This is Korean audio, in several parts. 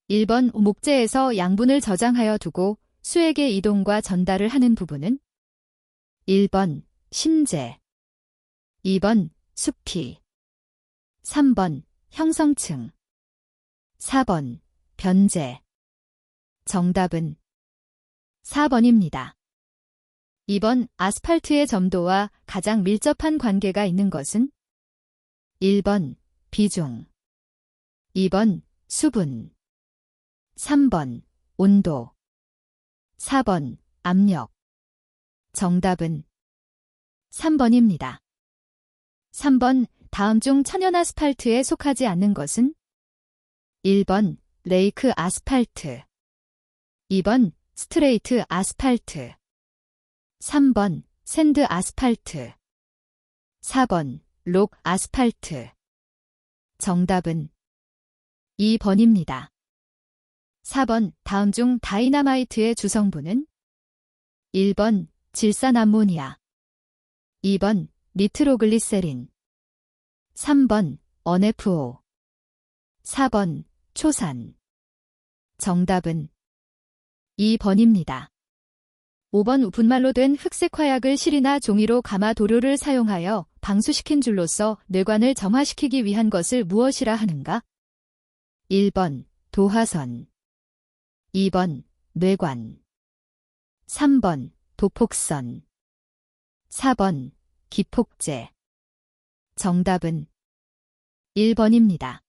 1번 목재에서 양분을 저장하여 두고 수액의 이동과 전달을 하는 부분은 1번 심재, 2번 수피, 3번 형성층, 4번 변재. 정답은 4번입니다. 2번 아스팔트의 점도와 가장 밀접한 관계가 있는 것은 1번 비중, 2번 수분, 3번 온도, 4번 압력. 정답은 3번입니다. 3번 다음 중 천연 아스팔트에 속하지 않는 것은 1번 레이크 아스팔트, 2번 스트레이트 아스팔트, 3번 샌드 아스팔트, 4번 록 아스팔트. 정답은 2번입니다. 4번 다음 중 다이나마이트의 주성분은 1번 질산암모니아, 2번 니트로글리세린, 3번 NFO, 4번 초산. 정답은 2번입니다. 5번 분말로 된 흑색 화약을 실이나 종이로 감아 도료를 사용하여 방수시킨 줄로서 뇌관을 점화시키기 위한 것을 무엇이라 하는가? 1번 도화선, 2번 뇌관, 3번 도폭선, 4번 기폭제. 정답은 1번입니다.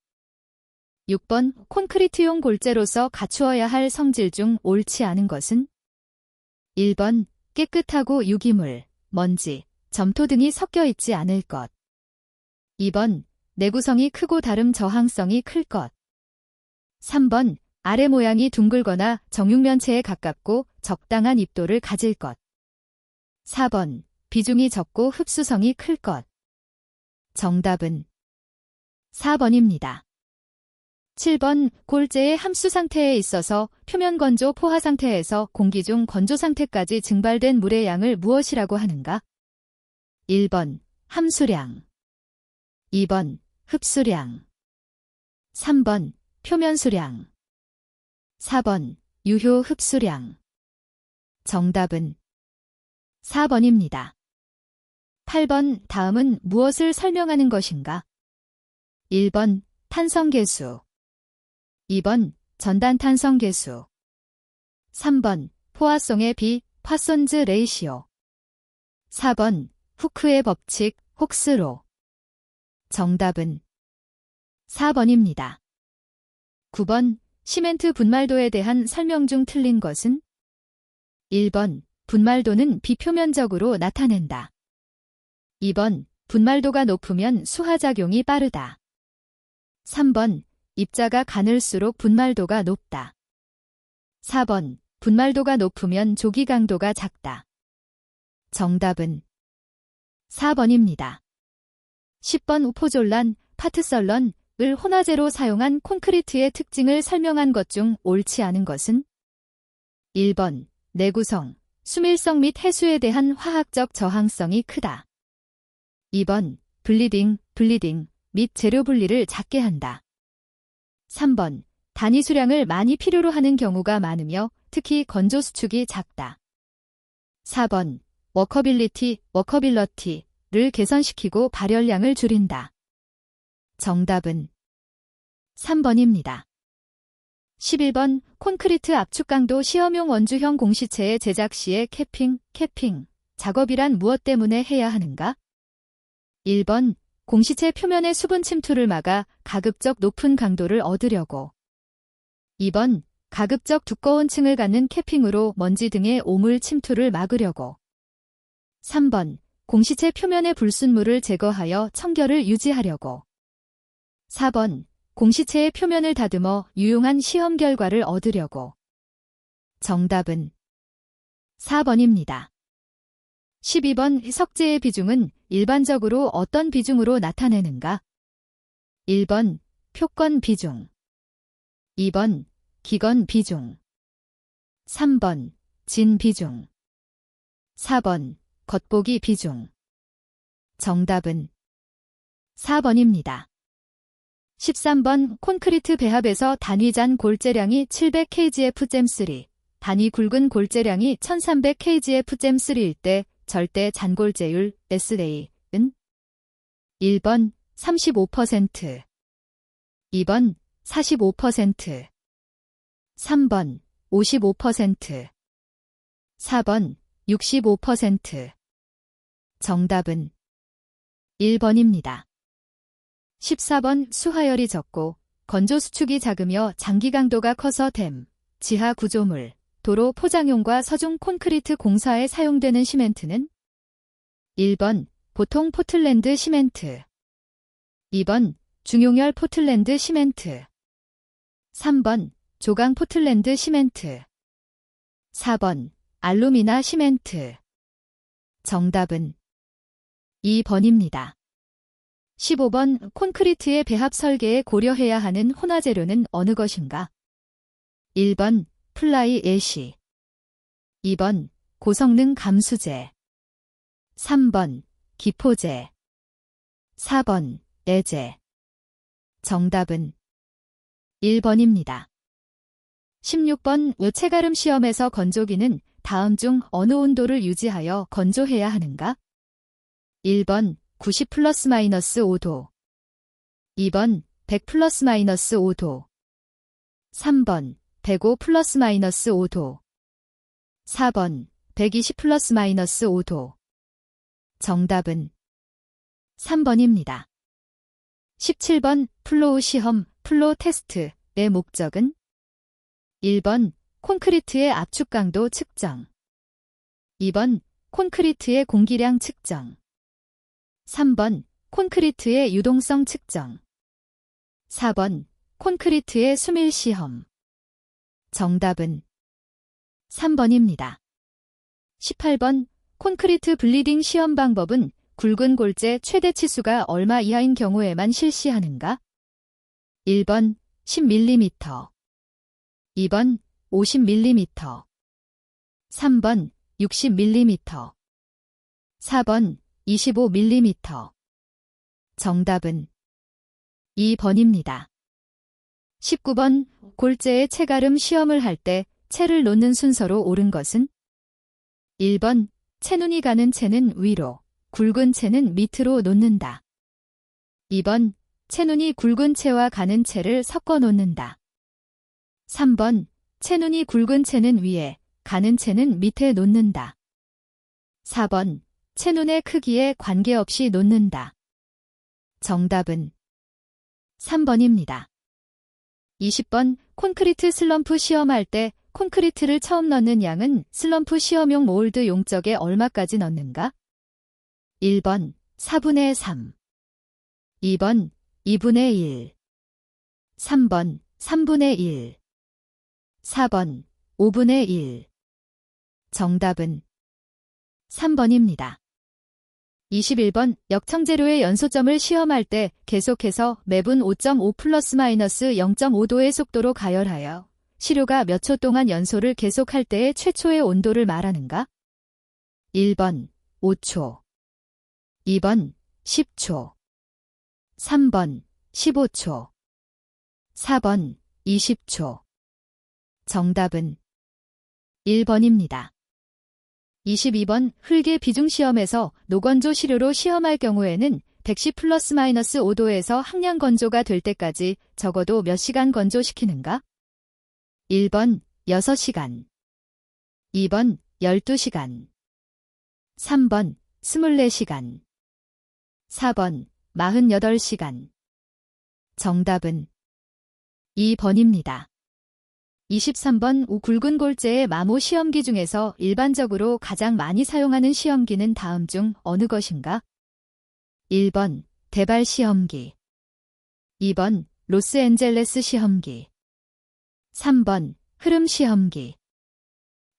6번 콘크리트용 골재로서 갖추어야 할 성질 중 옳지 않은 것은 1번 깨끗하고 유기물, 먼지, 점토 등이 섞여 있지 않을 것, 2번 내구성이 크고 다름 저항성이 클 것, 3번 아래 모양이 둥글거나 정육면체에 가깝고 적당한 입도를 가질 것, 4번 비중이 적고 흡수성이 클 것. 정답은 4번입니다. 7번 골재의 함수 상태에 있어서 표면 건조 포화 상태에서 공기 중 건조 상태까지 증발된 물의 양을 무엇이라고 하는가? 1번 함수량, 2번 흡수량, 3번 표면수량, 4번 유효 흡수량. 정답은 4번입니다. 8번 다음은 무엇을 설명하는 것인가? 1번 탄성계수, 2번 전단탄성계수, 3번 포화성의 비 파손즈 레이시오, 4번 후크의 법칙 혹스로. 정답은 4번입니다. 9번 시멘트 분말도에 대한 설명 중 틀린 것은 1번 분말도는 비표면적으로 나타낸다. 2번 분말도가 높으면 수하작용이 빠르다. 3번 입자가 가늘수록 분말도가 높다. 4번 분말도가 높으면 조기 강도가 작다. 정답은 4번입니다. 10번 우포졸란, 파트설런, 을 혼화제로 사용한 콘크리트의 특징을 설명한 것 중 옳지 않은 것은 1번 내구성, 수밀성 및 해수에 대한 화학적 저항성이 크다. 2번 블리딩 및 재료 분리를 작게 한다. 3번 단위 수량을 많이 필요로 하는 경우가 많으며 특히 건조 수축이 작다. 4번 워커빌러티를 개선시키고 발열량을 줄인다. 정답은 3번입니다. 11번 콘크리트 압축 강도 시험용 원주형 공시체의 제작 시에 캐핑 작업이란 무엇 때문에 해야 하는가? 1번 공시체 표면의 수분 침투를 막아 가급적 높은 강도를 얻으려고. 2번 가급적 두꺼운 층을 갖는 캐핑으로 먼지 등의 오물 침투를 막으려고. 3번 공시체 표면의 불순물을 제거하여 청결을 유지하려고. 4번 공시체의 표면을 다듬어 유용한 시험 결과를 얻으려고. 정답은 4번입니다. 12번 석재의 비중은 일반적으로 어떤 비중으로 나타내는가? 1번 표건 비중, 2번 기건 비중, 3번 진 비중, 4번 겉보기 비중. 정답은 4번입니다. 13번 콘크리트 배합에서 단위 잔 골재량이 700kgf-3, 단위 굵은 골재량이 1300kgf-3일 때 절대 잔골재율 SA는 1번 35%, 2번 45%, 3번 55%, 4번 65%. 정답은 1번입니다. 14번 수하열이 적고 건조 수축이 작으며 장기 강도가 커서 댐, 지하 구조물, 도로 포장용과 서중 콘크리트 공사에 사용되는 시멘트는 1번 보통 포틀랜드 시멘트, 2번 중용열 포틀랜드 시멘트, 3번 조강 포틀랜드 시멘트, 4번 알루미나 시멘트. 정답은 2번입니다. 15번 콘크리트의 배합 설계에 고려해야 하는 혼화재료는 어느 것인가? 1번 플라이 애쉬, 2번 고성능 감수재, 3번 기포재, 4번 애재. 정답은 1번입니다. 16번 체가름 시험에서 건조기는 다음 중 어느 온도를 유지하여 건조해야 하는가? 1번 90 플러스-마이너스 5도, 2번 100 플러스-마이너스 5도, 3번 105 플러스-마이너스 5도, 4번 120 플러스-마이너스 5도. 정답은 3번입니다. 17번 플로우 시험, 플로 테스트의 목적은 1번 콘크리트의 압축 강도 측정, 2번 콘크리트의 공기량 측정, 3번 콘크리트의 유동성 측정, 4번 콘크리트의 수밀 시험. 정답은 3번입니다. 18번 콘크리트 블리딩 시험 방법은 굵은 골재 최대 치수가 얼마 이하인 경우에만 실시하는가? 1번 10mm, 2번 50mm, 3번 60mm, 4번 25mm. 정답은 2번입니다. 19번 골재의 체가름 시험을 할 때 채를 놓는 순서로 옳은 것은 1번 채눈이 가는 채는 위로, 굵은 채는 밑으로 놓는다. 2번 채눈이 굵은 채와 가는 채를 섞어 놓는다. 3번 채눈이 굵은 채는 위에, 가는 채는 밑에 놓는다. 4번 채눈의 크기에 관계없이 놓는다. 정답은 3번입니다. 20번 콘크리트 슬럼프 시험할 때 콘크리트를 처음 넣는 양은 슬럼프 시험용 몰드 용적에 얼마까지 넣는가? 1번 4분의 3, 2번 2분의 1, 3번 3분의 1, 4번 5분의 1. 정답은 3번입니다. 21번 역청재료의 연소점을 시험할 때 계속해서 매분 5.5 플러스-마이너스 0.5도의 속도로 가열하여 시료가 몇 초 동안 연소를 계속할 때의 최초의 온도를 말하는가? 1번 5초, 2번 10초, 3번 15초, 4번 20초. 정답은 1번입니다. 22번 흙의 비중 시험에서 노건조 시료로 시험할 경우에는 110 플러스-마이너스 5도에서 항량 건조가 될 때까지 적어도 몇 시간 건조시키는가? 1번 6시간, 2번 12시간, 3번 24시간, 4번 48시간. 정답은 2번입니다. 23번 굵은 골재의 마모 시험기 중에서 일반적으로 가장 많이 사용하는 시험기는 다음 중 어느 것인가? 1번 대발 시험기, 2번 로스앤젤레스 시험기, 3번 흐름 시험기,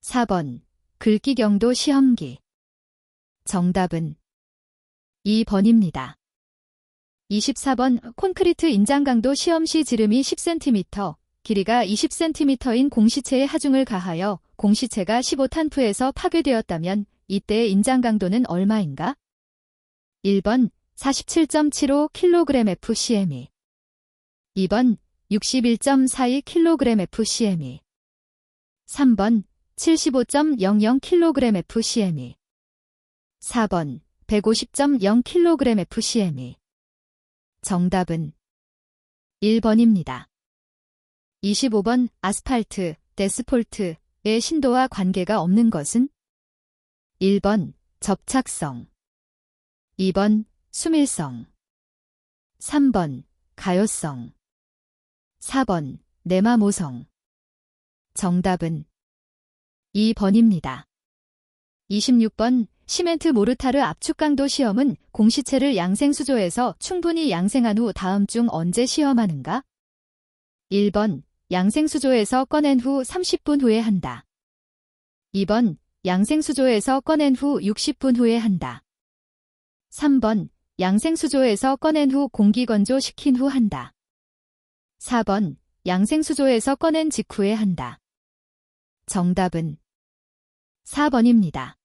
4번 긁기 경도 시험기. 정답은 2번입니다. 24번 콘크리트 인장 강도 시험 시 지름이 10cm, 길이가 20cm인 공시체에 하중을 가하여 공시체가 15탄프에서 파괴되었다면 이때의 인장 강도는 얼마인가? 1번 47.75kgf/cm, 2번 61.42kg FCME 3번 75.00kg FCME 4번 150.0kg FCME 정답은 1번입니다. 25번 아스팔트, 데스폴트의 신도와 관계가 없는 것은 1번 접착성 2번 수밀성 3번 가요성 4번 내마모성 정답은 2번입니다. 26번 시멘트 모르타르 압축 강도 시험은 공시체를 양생수조에서 충분히 양생한 후 다음 중 언제 시험하는가? 1번 양생수조에서 꺼낸 후 30분 후에 한다. 2번 양생수조에서 꺼낸 후 60분 후에 한다. 3번 양생수조에서 꺼낸 후 공기건조 시킨 후 한다. 4번 양생수조에서 꺼낸 직후에 한다. 정답은 4번입니다.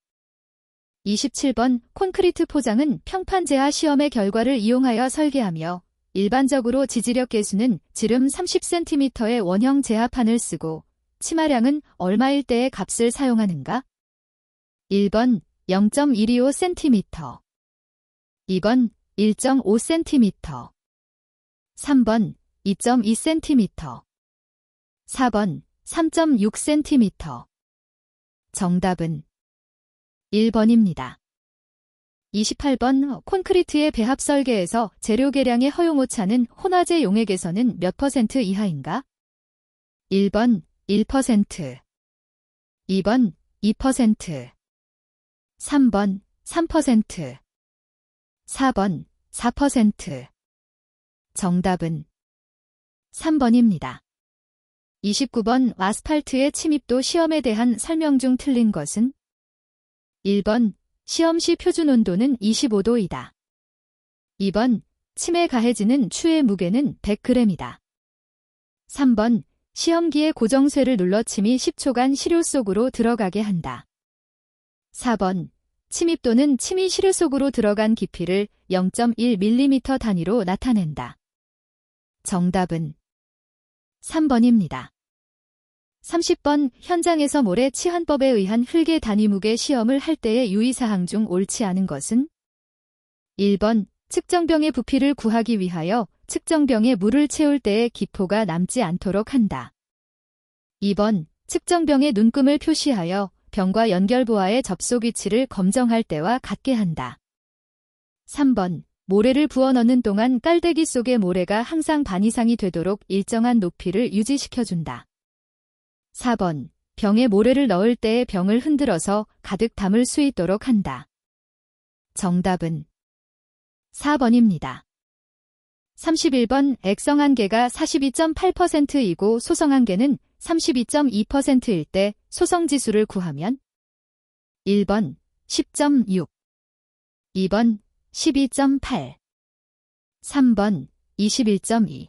27번 콘크리트 포장은 평판제하 시험의 결과를 이용하여 설계하며 일반적으로 지지력 계수는 지름 30cm의 원형 제하판을 쓰고 치마량은 얼마일 때의 값을 사용하는가? 1번 0.125cm 2번 1.5cm 3번 2.2cm 4번 3.6cm 정답은 1번입니다. 28번 콘크리트의 배합 설계에서 재료 계량의 허용 오차는 혼화제 용액에서는 몇 % 이하인가? 1번 1%, 2번 2%, 3번 3%, 4번 4%. 정답은 3번입니다. 29번 아스팔트의 침입도 시험에 대한 설명 중 틀린 것은 1번 시험 시 표준 온도는 25도이다. 2번 침에 가해지는 추의 무게는 100g이다. 3번 시험기의 고정쇠를 눌러 침이 10초간 시료 속으로 들어가게 한다. 4번 침입도는 침이 시료 속으로 들어간 깊이를 0.1mm 단위로 나타낸다. 정답은 3번입니다. 30번 현장에서 모래 치환법에 의한 흙의 단위무게 시험을 할 때의 유의사항 중 옳지 않은 것은 1번 측정병의 부피를 구하기 위하여 측정병에 물을 채울 때의 기포가 남지 않도록 한다. 2번 측정병의 눈금을 표시하여 병과 연결부하의 접속 위치를 검정할 때와 같게 한다. 3번 모래를 부어 넣는 동안 깔대기 속의 모래가 항상 반 이상이 되도록 일정한 높이를 유지시켜준다. 4번 병에 모래를 넣을 때에 병을 흔들어서 가득 담을 수 있도록 한다. 정답은 4번입니다. 31번 액성한계가 42.8%이고 소성한계는 32.2%일 때 소성지수를 구하면 1번 10.6, 2번 12.8, 3번 21.2,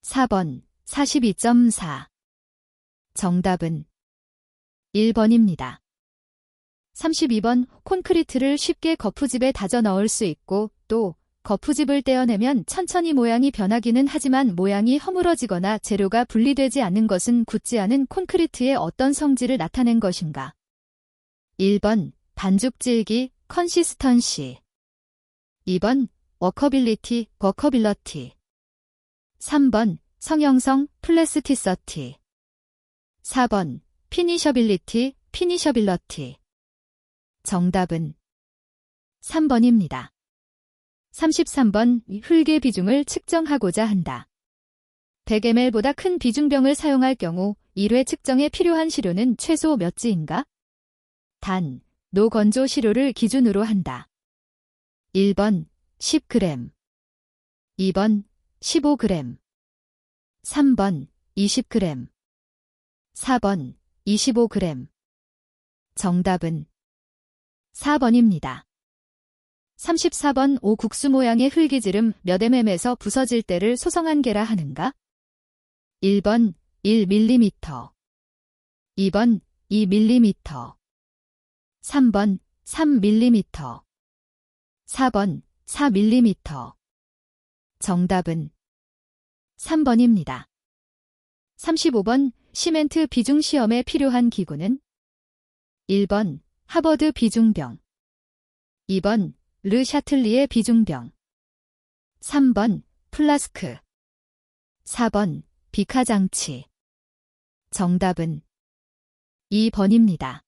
4번 42.4. 정답은 1번입니다. 32번 콘크리트를 쉽게 거푸집에 다져 넣을 수 있고 또 거푸집을 떼어내면 천천히 모양이 변하기는 하지만 모양이 허물어지거나 재료가 분리되지 않는 것은 굳지 않은 콘크리트의 어떤 성질을 나타낸 것인가? 1번 반죽질기 컨시스턴시 2번 워커빌리티 워커빌러티 3번 성형성 플래스티서티 4번 피니셔빌리티 피니셔빌러티 정답은 3번입니다. 33번 흙의 비중을 측정하고자 한다. 100ml보다 큰 비중병을 사용할 경우 1회 측정에 필요한 시료는 최소 몇 지인가? 단, 노건조 시료를 기준으로 한다. 1번 10g 2번 15g 3번 20g 4번 25g 정답은 4번입니다. 34번 오국수 모양의 흙이지름 몇 mm에서 부서질 때를 소성한계라 하는가? 1번 1mm 2번 2mm 3번 3mm 4번 4mm 정답은 3번입니다. 35번 시멘트 비중 시험에 필요한 기구는 1번 하버드 비중병, 2번 르 샤틀리에 비중병, 3번 플라스크, 4번 비카장치. 정답은 2번입니다.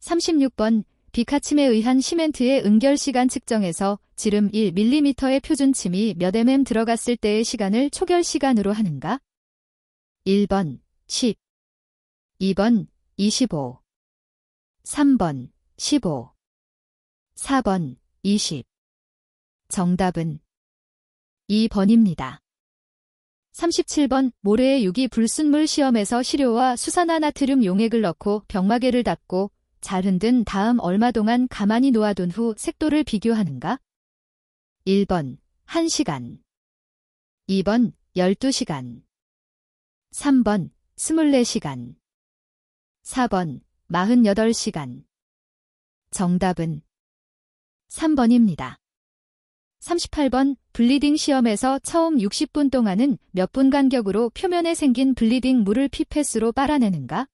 36번 비카침에 의한 시멘트의 응결시간 측정에서 지름 1mm의 표준침이 몇 mm 들어갔을 때의 시간을 초결시간으로 하는가? 1번 10, 2번 25, 3번 15, 4번 20. 정답은 2번입니다. 37번 모래의 유기 불순물 시험에서 시료와 수산화나트륨 용액을 넣고 병마개를 닫고 잘 흔든 다음 얼마 동안 가만히 놓아둔 후 색도를 비교하는가? 1번 1시간, 2번 12시간, 3번 24시간, 4번 48시간. 정답은 3번입니다. 38번 블리딩 시험에서 처음 60분 동안은 몇 분 간격으로 표면에 생긴 블리딩 물을 피펫으로 빨아내는가?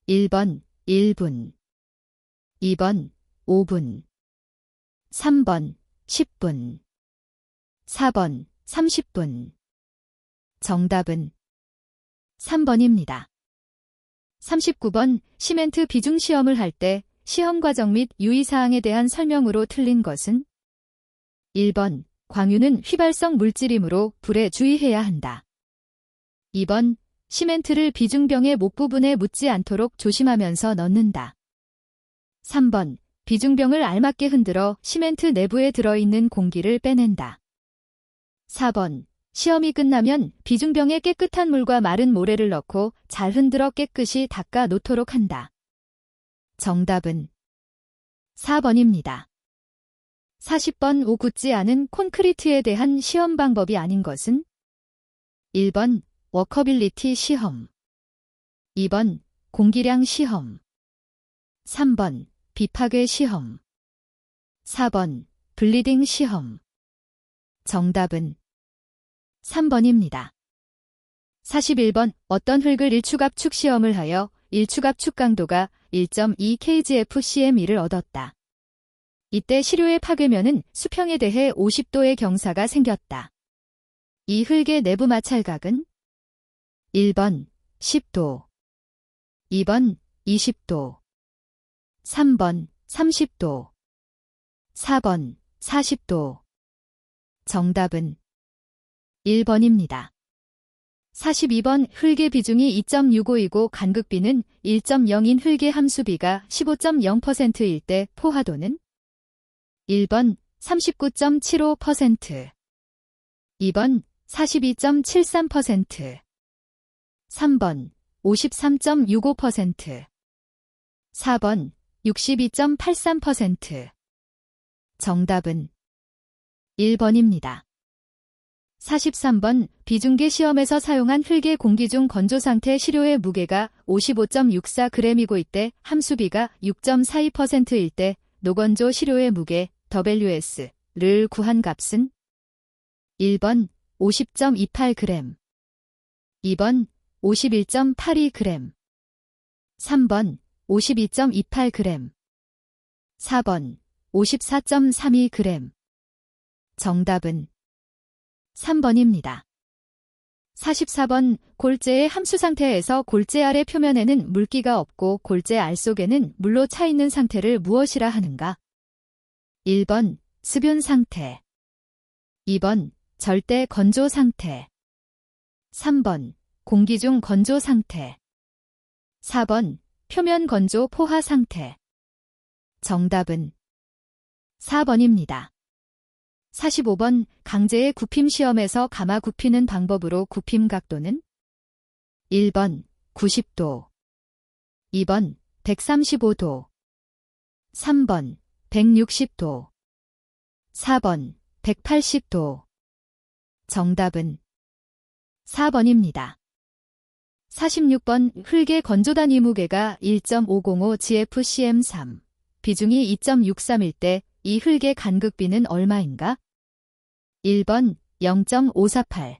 1번 1분, 2번 5분, 3번 10분, 4번 30분. 정답은 3번입니다. 39번 시멘트 비중 시험을 할 때 시험 과정 및 유의사항에 대한 설명으로 틀린 것은 1번 광유는 휘발성 물질이므로 불에 주의해야 한다. 2번 시멘트를 비중병의 목 부분에 묻지 않도록 조심하면서 넣는다. 3번 비중병을 알맞게 흔들어 시멘트 내부에 들어있는 공기를 빼낸다. 4번 시험이 끝나면 비중병에 깨끗한 물과 마른 모래를 넣고 잘 흔들어 깨끗이 닦아 놓도록 한다. 정답은 4번입니다. 40번 오붙지 않은 콘크리트에 대한 시험 방법이 아닌 것은 1번 워커빌리티 시험, 2번 공기량 시험, 3번 비파괴 시험, 4번 블리딩 시험. 정답은 3번입니다. 41번 어떤 흙을 일축압축 시험을 하여 일축압축 강도가 1.2kgfcm을 얻었다. 이때 시료의 파괴면은 수평에 대해 50도의 경사가 생겼다. 이 흙의 내부 마찰각은 1번 10도, 2번 20도, 3번 30도, 4번 40도. 정답은 1번입니다. 42번 흙의 비중이 2.65이고 간극비는 1.0인 흙의 함수비가 15.0%일 때 포화도는 1번 39.75%, 2번 42.73%, 3번 53.65%, 4번 62.83%. 정답은 1번입니다. 43번 비중계 시험에서 사용한 흙의 공기 중 건조 상태 시료의 무게가 55.64g이고 이때 함수비가 6.42%일 때 노건조 시료의 무게 WS를 구한 값은 1번 50.28g, 2번 51.82g, 3번 52.28g, 4번 54.32g. 정답은 3번입니다. 44번 골재의 함수 상태에서 골재 아래 표면에는 물기가 없고 골재 알 속에는 물로 차 있는 상태를 무엇이라 하는가? 1번 습윤 상태, 2번 절대 건조 상태, 3번 공기 중 건조 상태, 4번 표면 건조 포화 상태. 정답은 4번입니다. 45번 강제의 굽힘 시험에서 가마 굽히는 방법으로 굽힘 각도는 1번 90도, 2번 135도, 3번 160도, 4번 180도. 정답은 4번입니다. 46번 흙의 건조 단위 무게가 1.505gfcm3, 비중이 2.63일 때 이 흙의 간극비는 얼마인가? 1번 0.548,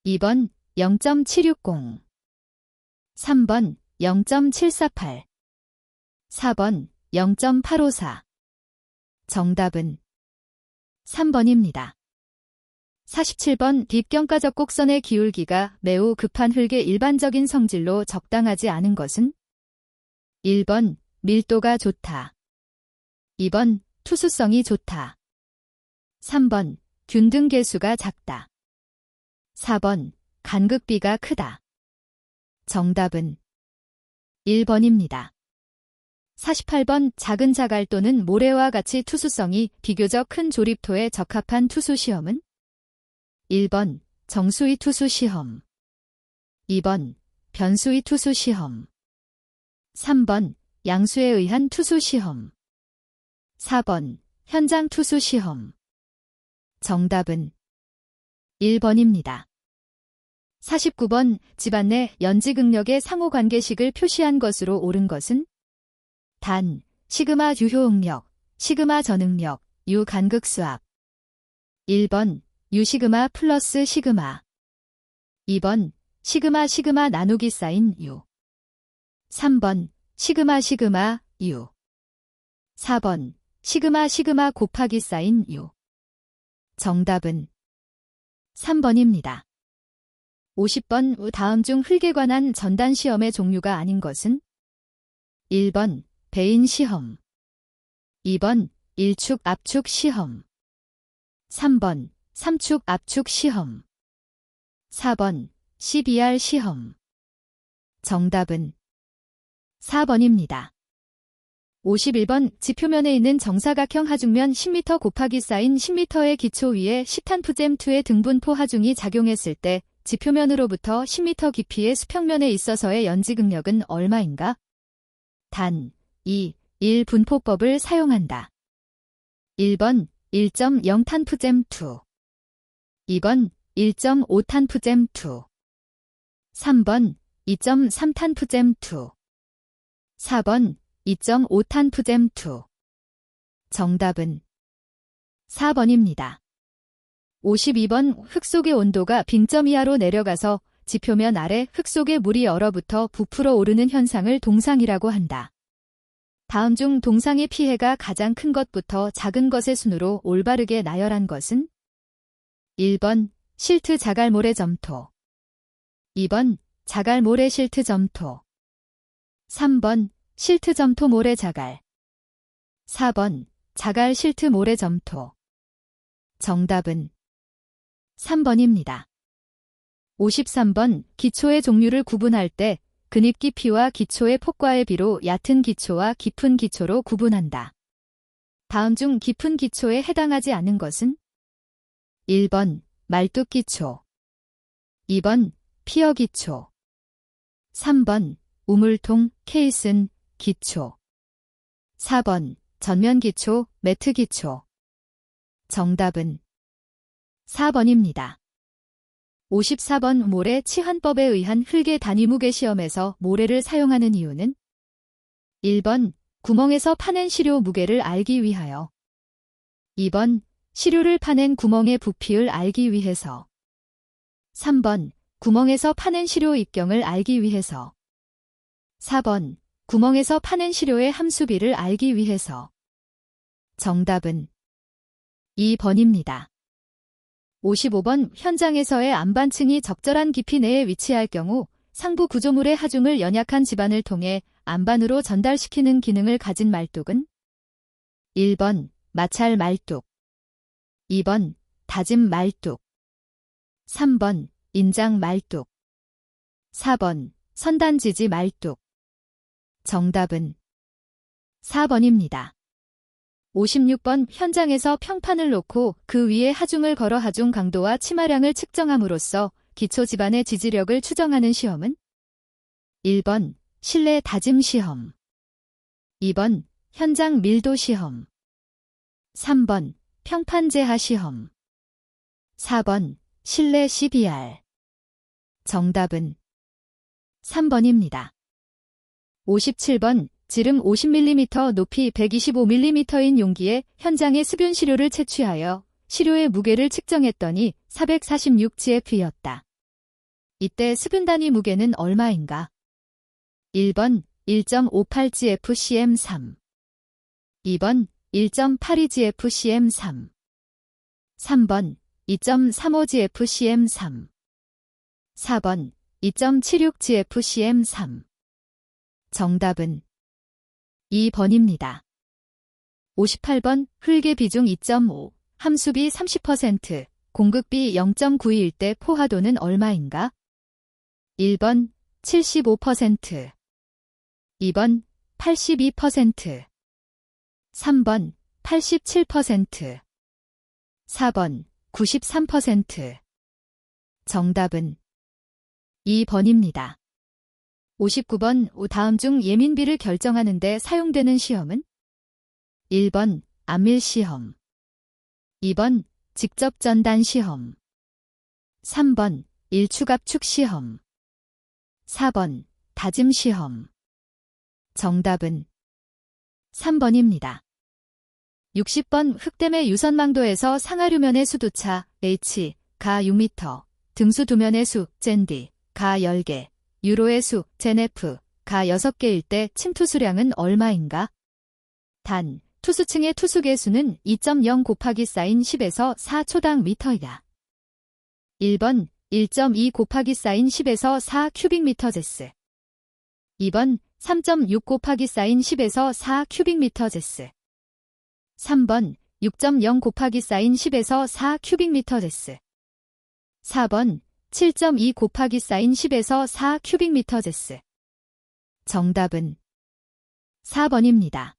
2번 0.760, 3번 0.748, 4번 0.854. 정답은 3번입니다. 47번 뒷경과적 곡선의 기울기가 매우 급한 흙의 일반적인 성질로 적당하지 않은 것은 1번 밀도가 좋다, 2번 투수성이 좋다, 3번 균등 계수가 작다, 4번 간극비가 크다. 정답은 1번입니다. 48번 작은 자갈 또는 모래와 같이 투수성이 비교적 큰 조립토에 적합한 투수 시험은 1번 정수위 투수 시험, 2번 변수위 투수 시험, 3번 양수에 의한 투수 시험, 4번 현장 투수 시험. 정답은 1번입니다. 49번 집안 내 연지극력의 상호관계식을 표시한 것으로 옳은 것은 단, 시그마 유효응력, 시그마 전응력, 유 간극수압. 1번 유시그마 플러스 시그마, 2번 시그마 시그마 나누기 사인 유, 3번 시그마 시그마 유, 4번 시그마 시그마 곱하기 사인 유. 정답은 3번입니다. 50번 다음 중 흙에 관한 전단 시험의 종류가 아닌 것은 1번 배인 시험, 2번 일축 압축 시험, 3번 삼축 압축 시험, 4번 CBR 시험. 정답은 4번입니다. 51번 지표면에 있는 정사각형 하중면 10m 곱하기 사인 10m의 기초 위에 시탄프잼2의 등분포 하중이 작용했을 때 지표면으로부터 10m 깊이의 수평면에 있어서의 연지극력은 얼마인가? 단, 2, 1 분포법을 사용한다. 1번 1.0 탄프잼2, 2번 1.5 탄프잼2, 3번 2.3 탄프잼2, 4번 2.5 탄프잼2. 정답은 4번입니다. 52번 흙 속의 온도가 빙점 이하로 내려가서 지표면 아래 흙 속의 물이 얼어붙어 부풀어 오르는 현상을 동상이라고 한다. 다음 중 동상의 피해가 가장 큰 것부터 작은 것의 순으로 올바르게 나열한 것은 1번 실트 자갈 모래 점토, 2번 자갈 모래 실트 점토, 3번 실트 점토 모래 자갈, 4번 자갈 실트 모래 점토. 정답은 3번입니다. 53번 기초의 종류를 구분할 때 근입 깊이와 기초의 폭과의 비로 얕은 기초와 깊은 기초로 구분한다. 다음 중 깊은 기초에 해당하지 않은 것은 1번 말뚝 기초, 2번 피어 기초, 3번 우물통 케이슨 기초, 4번 전면 기초 매트 기초. 정답은 4번입니다. 54번 모래 치환법에 의한 흙의 단위무게 시험에서 모래를 사용하는 이유는 1번 구멍에서 파낸 시료 무게를 알기 위하여, 2번 시료를 파낸 구멍의 부피를 알기 위해서, 3번 구멍에서 파낸 시료 입경을 알기 위해서, 4번 구멍에서 파낸 시료의 함수비를 알기 위해서. 정답은 2번입니다. 55번 현장에서의 안반층이 적절한 깊이 내에 위치할 경우 상부 구조물의 하중을 연약한 지반을 통해 안반으로 전달시키는 기능을 가진 말뚝은 1번 마찰 말뚝, 2번 다짐 말뚝, 3번 인장 말뚝, 4번 선단지지 말뚝. 정답은 4번입니다. 56번 현장에서 평판을 놓고 그 위에 하중을 걸어 하중 강도와 치마량을 측정함으로써 기초 지반의 지지력을 추정하는 시험은 1번 실내 다짐 시험, 2번 현장 밀도 시험, 3번 평판 제하 시험, 4번 실내 CBR. 정답은 3번입니다. 57번 지름 50mm 높이 125mm인 용기에 현장의 습윤 시료를 채취하여 시료의 무게를 측정했더니 446gf였다. 이때 수분 단위 무게는 얼마인가? 1번 1.58gfcm3 2번 1.82gfcm3 3번 2.35gfcm3 4번 2.76gfcm3 정답은 2번입니다. 58번 흙의 비중 2.5, 함수비 30%, 공급비 0.92일 때 포화도는 얼마인가? 1번 75%, 2번 82%, 3번 87%, 4번 93%. 정답은 2번입니다. 59번 다음 중 예민비를 결정하는 데 사용되는 시험은? 1번 안밀시험, 2번 직접전단시험, 3번 일축압축시험, 4번 다짐시험. 정답은 3번입니다. 60번 흙댐의 유선망도에서 상하류면의 수두차 H, 가 6m, 등수 두면의 수, 젠디, 가 10개, 유로의 수, 젠F, 가 6개일 때 침투수량은 얼마인가? 단, 투수층의 투수개 수는 2.0 곱하기 사인 10에서 4초당 미터이다. 1번 1.2 곱하기 사인 10에서 4 큐빅미터제스 2번 3.6 곱하기 사인 10에서 4 큐빅미터제스 3번 6.0 곱하기 사인 10에서 4 큐빅미터제스 4번 7.2 곱하기 사인 10에서 4 큐빅미터제스. 정답은 4번입니다.